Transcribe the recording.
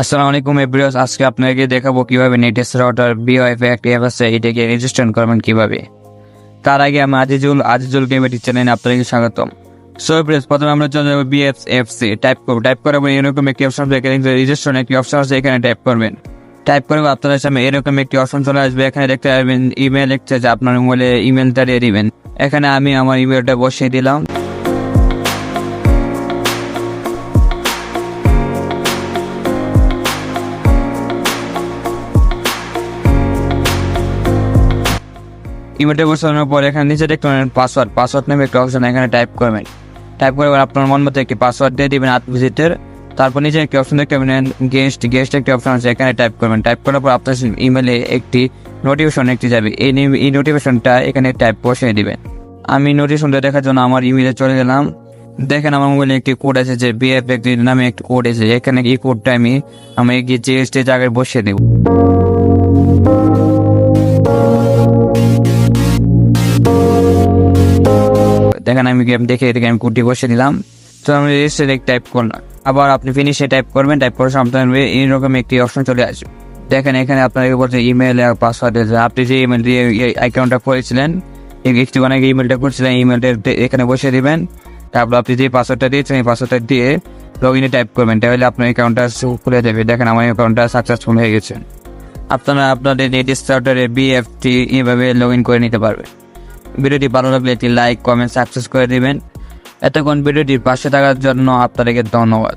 আসসালামু আলাইকুম এভরিওয়ান, আজকে আপনাকে দেখাবো কিভাবে নেটেস রাউটার বিওয়াইফাই একটি অ্যাপ আছে, এটাকে রেজিস্ট্রেশন করবেন কিভাবে। তার আগে আমি আজিজুল গেমের চ্যানেলে আপনাকে স্বাগতম। সো এভরিওয়ান, প্রথমে আমরা চলে যাবো বিএফএফসি টাইপ করাবো এরকম একটি অপশন আছে, এখানে রেজিস্ট্রেশন একটি অপশন আছে, এখানে টাইপ করবেন। টাইপ করবো আপনাদের সামনে এরকম একটি অপশন চলে আসবে। এখানে দেখতে পারবেন ইমেল লিখছে যে আপনার মোবাইলে ইমেলটা দিয়ে দিবেন। এখানে আমি আমার ইমেলটা বসিয়ে দিলাম। ইমেলটা বসানোর পর এখানে নিচে দেখতে পারেন পাসওয়ার্ড নামে একটা অপশন, এখানে টাইপ করবেন। টাইপ করে আপনার মন মতো একটি পাসওয়ার্ড দিয়ে দিবেন 8 ডিজিটের। তারপর নিচে একটি অপশন দেখতে পাবেন গেস্ট একটি অপশন আছে, এখানে টাইপ করবেন। টাইপ করার পর আপনার ইমেলে একটি নোটিফিকেশন যাবে, এই নোটিফিকেশনটা এখানে টাইপ বসিয়ে দিবেন। আমি নোটিফিকেশনটা দেখার জন্য আমার ইমেলে চলে গেলাম। দেখেন আমার মোবাইলে একটি কোড আছে যে বিএফ নামে একটি কোড আছে, এখানে এই কোডটা আমি গিয়ে জিএসটি জায়গায় বসিয়ে দেবো। দেখেন আমি দেখে এটাকে আমি কোডটি বসিয়ে দিলাম। তো আমি রেজিস্টার টাইপ করলাম, আবার আপনি ফিনিশে টাইপ করবেন। টাইপ করার সময় আপনার এইরকম একটি অপশন চলে আসবে। দেখেন এখানে আপনাকে বলছে ইমেল আর পাসওয়ার্ড, আপনি যে ইমেল দিয়ে অ্যাকাউন্টটা করেছিলেন, একটু আগে ইমেলটা করছিলেন, ইমেলটা এখানে বসিয়ে দিবেন। তারপর আপনি যে পাসওয়ার্ডটা দিয়েছেন এই পাসওয়ার্ডটা দিয়ে লগ ইনে টাইপ করবেন, তাহলে আপনার অ্যাকাউন্টটা খুলে যাবে। দেখেন আমার অ্যাকাউন্টটা সাকসেসফুল হয়ে গেছে। আপনারা আপনাদের নেটেস রাউটারে বিএফটি এইভাবে লগ ইন করে নিতে পারবেন। ভিডিওটি ভালো লাগলে একটি লাইক, কমেন্ট, সাবস্ক্রাইব করে দিবেন। এতক্ষণ ভিডিওটির পাশে থাকার জন্য আপনাদেরকে ধন্যবাদ।